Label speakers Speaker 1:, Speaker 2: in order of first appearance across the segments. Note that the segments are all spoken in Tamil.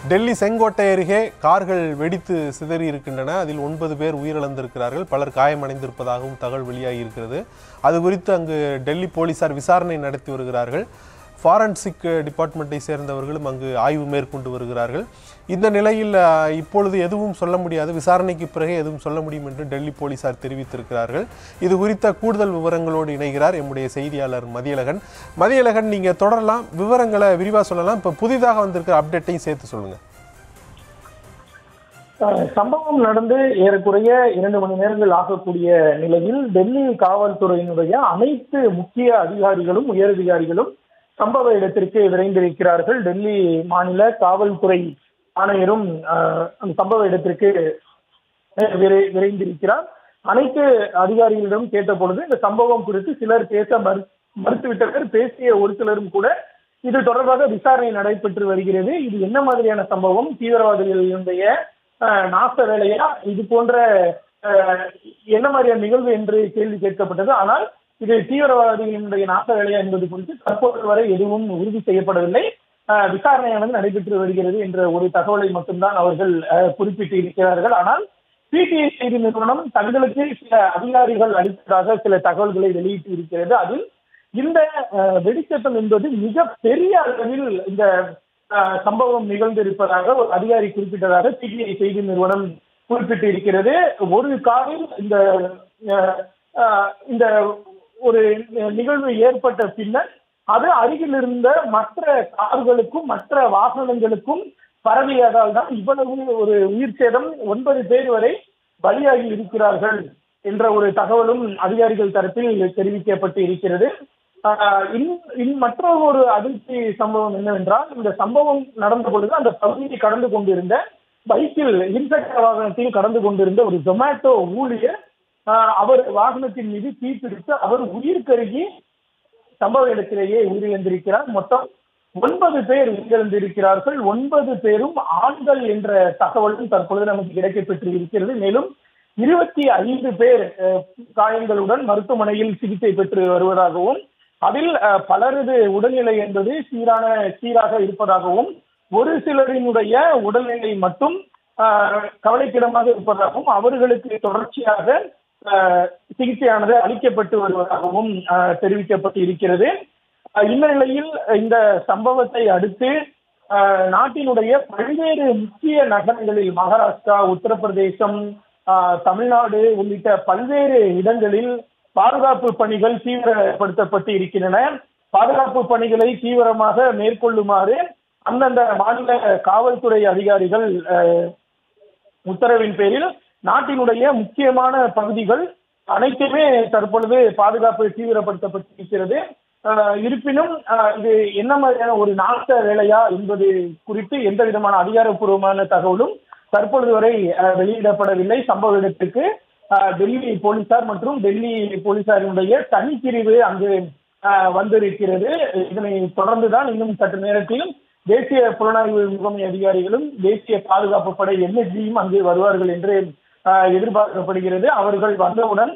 Speaker 1: டெல்லி செங்கோட்டை அருகே கார்கள் வெடித்து சிதறி இருக்கின்றன. அதில் 9 பேர் உயிரிழந்திருக்கிறார்கள், பலர் காயமடைந்திருப்பதாகவும் தகவல் வெளியாகி இருக்கிறது. அது குறித்து அங்கு டெல்லி போலீசார் விசாரணை நடத்தி வருகிறார்கள். ஃபாரன்சிக் டிபார்ட்மெண்ட்டை சேர்ந்தவர்களும் அங்கு ஆய்வு மேற்கொண்டு வருகிறார்கள். இந்த நிலையில் இப்பொழுது எதுவும் சொல்ல முடியாது, விசாரணைக்கு பிறகு எதுவும் சொல்ல முடியும் என்று டெல்லி போலீசார் தெரிவித்திருக்கிறார்கள். இது குறித்த கூடுதல் விவரங்களோடு இணைகிறார் எம்முடைய செய்தியாளர் மதியழகன். மதியழகன், நீங்கள் தொடரலாம், விவரங்களை விரிவாக சொல்லலாம். இப்போ புதிதாக வந்திருக்கிற அப்டேட்டையும் சேர்த்து சொல்லுங்கள்.
Speaker 2: சம்பவம் நடந்து ஏறக்குறைய 2 மணி நேரங்கள் ஆகக்கூடிய நிலையில் டெல்லி காவல்துறையினுடைய அனைத்து முக்கிய அதிகாரிகளும் உயரதிகாரிகளும் சம்பவ இடத்திற்கு விரைந்திருக்கிறார்கள். டெல்லி மாநில காவல்துறை ஆணையரும் சம்பவ இடத்திற்கு விரைந்திருக்கிறார். அனைத்து அதிகாரிகளிடம் கேட்ட பொழுது இந்த சம்பவம் குறித்து சிலர் பேச மறுத்துவிட்டனர். பேசிய ஒரு சிலரும் கூட இது தொடர்பாக விசாரணை நடைபெற்று வருகிறது, இது என்ன மாதிரியான சம்பவம், தீவிரவாதிகளுடைய நாச வேலையா, இது போன்ற என்ன மாதிரியான நிகழ்வு என்று கேள்வி கேட்கப்பட்டது. ஆனால் இது தீவிரவாதிகளுடைய நாச வேலையா என்பது குறித்து தற்போது வரை எதுவும் உறுதி செய்யப்படவில்லை. விசாரணையானது நடைபெற்று வருகிறது என்ற ஒரு தகவலை மட்டும்தான் அவர்கள் குறிப்பிட்டு இருக்கிறார்கள். ஆனால் பிடிஐ செய்தி நிறுவனம் தங்களுக்கு சில அதிகாரிகள் அளித்ததாக சில தகவல்களை வெளியிட்டு இருக்கிறது. அதில் இந்த வெடிச்சத்தம் என்பது மிக பெரிய அளவில் இந்த சம்பவம் நிகழ்ந்திருப்பதாக ஒரு அதிகாரி குறிப்பிட்டதாக பிடிஐ செய்தி நிறுவனம் குறிப்பிட்டு இருக்கிறது. ஒரு காரில் இந்த ஒரு நிகழ்வு ஏற்பட்ட பின்னர் அது அருகில் இருந்த மற்ற கார்களுக்கும் மற்ற வாகனங்களுக்கும் பரவியதால் தான் இவ்வளவு ஒரு உயிர் சேதம், 9 பேர் வரை பலியாகி இருக்கிறார்கள் என்ற ஒரு தகவலும் அதிகாரிகள் தரப்பில் தெரிவிக்கப்பட்டு இருக்கிறது. மற்றொரு ஒரு அதிர்ச்சி சம்பவம் என்னவென்றால், இந்த சம்பவம் நடந்த பொழுது அந்த பகுதியை கடந்து கொண்டிருந்த பைக்கில் இருசக்கர வாகனத்தில் கடந்து கொண்டிருந்த ஒரு ஜொமேட்டோ ஊழியர் அவர் வாகனத்தின் மீது தீப்பிடித்து அவர் உயிர் கருகி சம்பவ இடத்திலேயே உயிரிழந்திருக்கிறார். மொத்தம் 9 பேர் உயிரிழந்திருக்கிறார்கள். 9 பேரும் ஆண்கள் என்ற தகவலும் தற்பொழுது நமக்கு கிடைக்கப்பெற்று இருக்கிறது. மேலும் 25 பேர் காயங்களுடன் மருத்துவமனையில் சிகிச்சை பெற்று வருவதாகவும், அதில் பலரது உடல்நிலை என்பது சீராக இருப்பதாகவும், ஒரு சிலரினுடைய உடல்நிலை மட்டும் கவலைக்கிடமாக இருப்பதாகவும், அவர்களுக்கு தொடர்ச்சியாக சிகிச்சையானது அளிக்கப்பட்டு வருவதாகவும் தெரிவிக்கப்பட்டு இருக்கிறது. இந்த நிலையில் இந்த சம்பவத்தை அடுத்து நாட்டினுடைய பல்வேறு முக்கிய நகரங்களில் மகாராஷ்டிரா, உத்தரப்பிரதேசம், தமிழ்நாடு உள்ளிட்ட பல்வேறு இடங்களில் பாதுகாப்பு பணிகள் தீவிரப்படுத்தப்பட்டு இருக்கின்றன. பாதுகாப்பு பணிகளை தீவிரமாக மேற்கொள்ளுமாறு அந்தந்த மாநில காவல்துறை அதிகாரிகள் உத்தரவின் பேரில் நாட்டினுடைய முக்கியமான பகுதிகள் அனைத்துமே தற்பொழுது பாதுகாப்பு தீவிரப்படுத்தப்பட்டிருக்கிறது. இருப்பினும் இது என்ன மாதிரியான ஒரு நாச வேலையா என்பது குறித்து எந்த விதமான அதிகாரப்பூர்வமான தகவலும் தற்பொழுது வரை வெளியிடப்படவில்லை. சம்பவ இடத்திற்கு டெல்லி போலீசார் மற்றும் டெல்லி போலீசாரினுடைய தனிப்பிரிவு அங்கு வந்திருக்கிறது. இதனை தொடர்ந்துதான் இன்னும் சற்று நேரத்திலும் தேசிய புலனாய்வு முகமை அதிகாரிகளும் தேசிய பாதுகாப்பு படை NSGயும் அங்கு வருவார்கள் என்று எதிர்பார்க்கப்படுகிறது. அவர்கள் வந்தவுடன்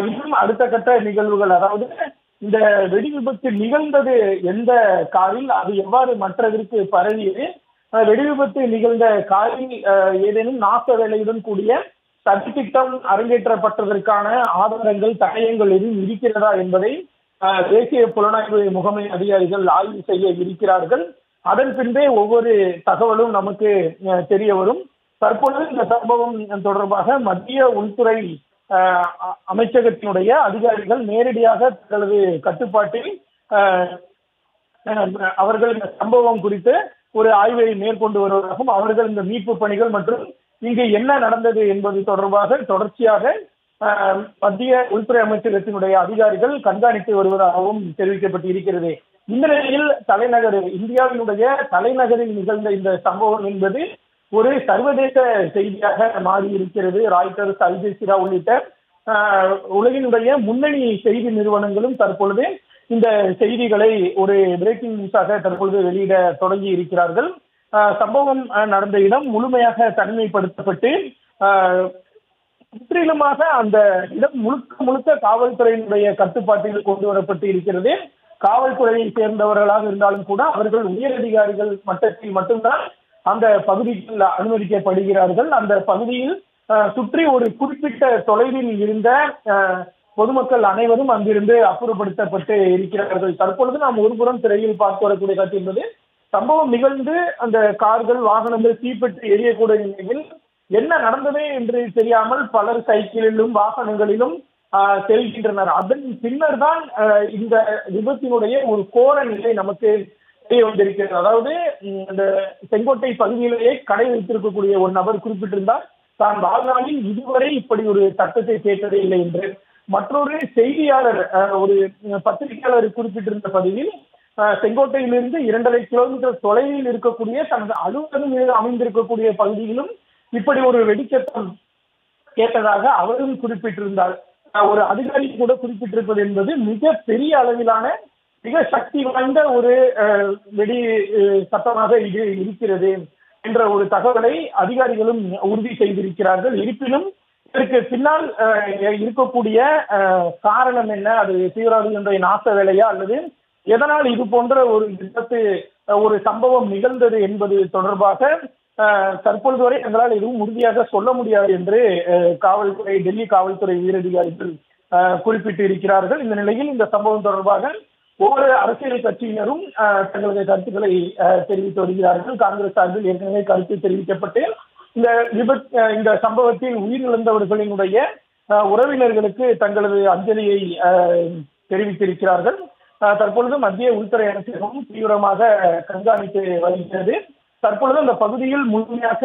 Speaker 2: இன்னும் அடுத்த கட்ட நிகழ்வுகள், அதாவது இந்த வெடி விபத்து நிகழ்ந்தது எந்த காரில், அது எவ்வாறு மற்றதற்கு பரவியது, வெடி விபத்து நிகழ்ந்த காரில் ஏதேனும் நாச வேலையுடன் கூடிய சதித்திட்டம் அரங்கேற்றப்பட்டதற்கான ஆதாரங்கள், தடயங்கள் எதுவும் இருக்கிறதா என்பதை தேசிய புலனாய்வு முகமை அதிகாரிகள் ஆய்வு செய்ய இருக்கிறார்கள். அதன் பின்பே ஒவ்வொரு தகவலும் நமக்கு தெரிய வரும். தற்பொழுது இந்த சம்பவம் தொடர்பாக மத்திய உள்துறை அமைச்சகத்தினுடைய அதிகாரிகள் நேரடியாக தங்களது கட்டுப்பாட்டில் அவர்கள் இந்த சம்பவம் குறித்து ஒரு ஆய்வை மேற்கொண்டு வருவதாகவும், அவர்கள் இந்த மீட்பு பணிகள் மற்றும் இங்கு என்ன நடந்தது என்பது தொடர்பாக தொடர்ச்சியாக மத்திய உள்துறை அமைச்சகத்தினுடைய அதிகாரிகள் கண்காணித்து வருவதாகவும் தெரிவிக்கப்பட்டு இருக்கிறது. இந்த நிலையில் இந்தியாவினுடைய தலைநகரில் நிகழ்ந்த இந்த சம்பவம் என்பது ஒரு சர்வதேச செய்தியாக மாறி இருக்கிறது. ராய்ட்டர்ஸ், அல் ஜசீரா உள்ளிட்ட உலகினுடைய முன்னணி செய்தி நிறுவனங்களும் தற்பொழுது இந்த செய்திகளை ஒரு பிரேக்கிங் நியூஸாக தற்பொழுது வெளியிட தொடங்கி இருக்கிறார்கள். சம்பவம் நடந்த இடம் முழுமையாக தனிமைப்படுத்தப்பட்டு முற்றிலுமாக அந்த இடம் முழுக்க காவல்துறையினுடைய கட்டுப்பாட்டில் கொண்டு வரப்பட்டு இருக்கிறது. காவல்துறையை சேர்ந்தவர்களாக இருந்தாலும் கூட அவர்கள் உயரதிகாரிகள் மட்டத்தில் மட்டும்தான் அந்த பகுதிக்குள் அனுமதிக்கப்படுகிறார்கள். அந்த பகுதியில் சுற்றி ஒரு குறிப்பிட்ட தொலைவில் இருந்த பொதுமக்கள் அனைவரும் அங்கிருந்து அப்புறப்படுத்தப்பட்டு இருக்கிறார்கள். தற்பொழுது நாம் ஒருபுறம் திரையில் பார்த்து வரக்கூடிய காட்சி என்பது சம்பவம் நிகழ்ந்து அந்த கார்கள் வாகனங்கள் தீப்பற்றி எரியக்கூடிய நிலையில் என்ன நடந்தது என்று தெரியாமல் பலர் சைக்கிளிலும் வாகனங்களிலும் செல்கின்றனர். அதன் பின்னர் தான் இந்த விபத்தினுடைய ஒரு கோர நிலை நமக்கு தெரிய வந்திருக்கிறது. அதாவது இந்த செங்கோட்டை பகுதியிலேயே கடை வைத்திருக்கக்கூடிய ஒரு நபர் குறிப்பிட்டிருந்தார், தான் வாழ்நாளில் இதுவரை இப்படி ஒரு சட்டத்தை கேட்டதே இல்லை என்று. மற்றொரு செய்தியாளர், ஒரு பத்திரிகையாளர் குறிப்பிட்டிருந்த பதிவில் செங்கோட்டையிலிருந்து 2.5 கிலோமீட்டர் தொலைவில் இருக்கக்கூடிய தனது அலுவலகம் அமைந்திருக்கக்கூடிய பகுதியிலும் இப்படி ஒரு வெடிச்சத்தம் கேட்டதாக அவரும் குறிப்பிட்டிருந்தார். ஒரு அதிகாரி கூட குறிப்பிட்டிருப்பது என்பது மிக பெரிய அளவிலான மிக சக்தி வாய்ந்த ஒரு வெடி சத்தமாக இது இருக்கிறது என்ற ஒரு தகவலை அதிகாரிகளும் உறுதி செய்திருக்கிறார்கள். இருப்பினும் இதற்கு பின்னால் இருக்கக்கூடிய காரணம் என்ன, அது தீவிரவாதிகளுடைய நாச வேலையா அல்லது எதனால் இது போன்ற ஒரு விபத்து ஒரு சம்பவம் நிகழ்ந்தது என்பது தொடர்பாக தற்பொழுது வரை எங்களால் எதுவும் உறுதியாக சொல்ல முடியாது என்று காவல்துறை, டெல்லி காவல்துறை உயரதிகாரிகள் குறிப்பிட்டு இருக்கிறார்கள். இந்த நிலையில் இந்த சம்பவம் தொடர்பாக ஒவ்வொரு அரசியல் கட்சியினரும் தங்களது கருத்துக்களை தெரிவித்து வருகிறார்கள். காங்கிரஸ் சார்பில் ஏற்கனவே கருத்து தெரிவிக்கப்பட்டு இந்த சம்பவத்தில் உயிரிழந்தவர்களினுடைய உறவினர்களுக்கு தங்களது அஞ்சலியை தெரிவித்திருக்கிறார்கள். தற்பொழுது மத்திய உள்துறை அமைச்சகமும் தீவிரமாக கண்காணித்து வருகிறது. தற்பொழுது அந்த பகுதியில் முழுமையாக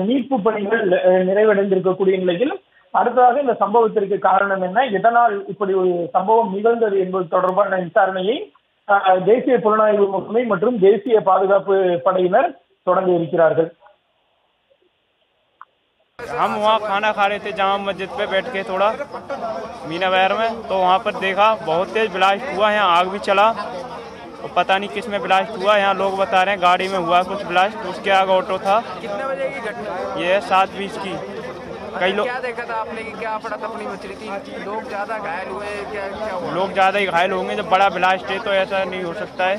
Speaker 2: மீட்பு பணிகள் நிறைவடைந்திருக்கக்கூடிய நிலையில் அடுத்ததாக இந்த சம்பவத்திற்கு காரணம் என்ன, எதனால் இப்படி ஒரு சம்பவம் நிகழ்ந்தது என்பது தொடர்பான விசாரணையை தேசிய புலனாய்வு முகமை மற்றும் தேசிய பாதுகாப்பு படையினர் தொடங்க இருக்கிறார்கள்.
Speaker 3: हम वहाँ खाना खा रहे थे जामा मस्जिद पे बैठ के थोड़ा मीना वैर में, तो वहाँ पर देखा बहुत तेज ब्लास्ट हुआ, यहाँ आग भी चला और पता नहीं किस में ब्लास्ट हुआ। यहाँ लोग बता रहे हैं गाड़ी में हुआ कुछ ब्लास्ट, उसके आगे ऑटो था।
Speaker 4: कितने बजे की घटना?
Speaker 3: ये 7:20 की। कई लोग
Speaker 4: क्या देखा था आपने कि क्या पड़ा तपनी मछली थी, लोग ज्यादा घायल हुए, क्या हुआ?
Speaker 3: लोग ज़्यादा ही घायल होंगे, जब बड़ा ब्लास्ट है तो ऐसा नहीं हो सकता है।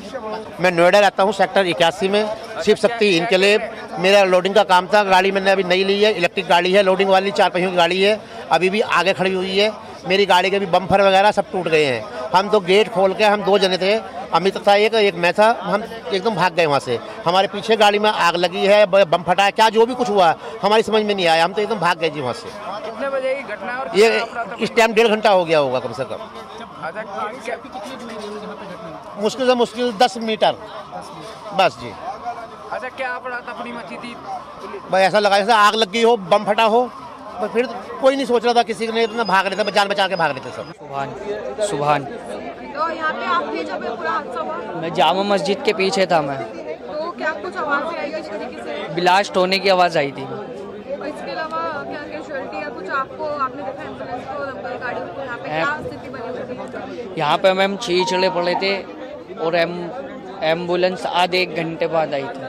Speaker 5: मैं नोएडा रहता हूँ, सेक्टर 81 में, शिव शक्ति इनकलेव। मेरा लोडिंग का काम था, गाड़ी मैंने अभी नई ली है, इलेक्ट्रिक गाड़ी है, लोडिंग वाली 4 पहियों की गाड़ी है, अभी भी आगे खड़ी हुई है। मेरी गाड़ी के भी बम्फर वगैरह सब टूट गए हैं। हम तो गेट खोल के, हम 2 जने थे, अमित था एक मैं था, हम एकदम भाग गए वहाँ से। हमारे पीछे गाड़ी में आग लगी है, बम फटा है, क्या जो भी कुछ हुआ हमारी समझ में नहीं आया, हम तो एकदम भाग गए जी वहाँ से।
Speaker 4: कितने बजे की घटना? और
Speaker 5: ये इस टाइम 1.5 घंटा हो गया होगा कम से कम, मुश्किल से मुश्किल 10 मीटर बस जी।
Speaker 4: अच्छा, क्या पड़ा तपनी मची थी?
Speaker 5: भाई ऐसा लगा जैसे आग लग गई हो, बम फटा हो, पर फिर कोई नहीं सोच रहा था, किसी ने इतना भाग रहे थे, जान बचा के भाग रहे थे सब।
Speaker 6: सुभान
Speaker 7: तो यहाँ पे आपने जब पूरा हादसा हुआ,
Speaker 6: मैं जामा मस्जिद के पीछे था मैं,
Speaker 7: तो क्या कुछ आवाज़ आई इस तरीके से?
Speaker 6: ब्लास्ट होने की आवाज़ आई थी।
Speaker 7: और इसके अलावा क्या कैजुअलिटी या कुछ आपने देखा एम्बुलेंस को, दमकल गाड़ियों को, यहाँ पे क्या स्थिति बनी हुई थी?
Speaker 6: यहाँ पे मैम छीछड़े पड़े थे और एम्बुलेंस आधे 1 घंटे बाद आई थी।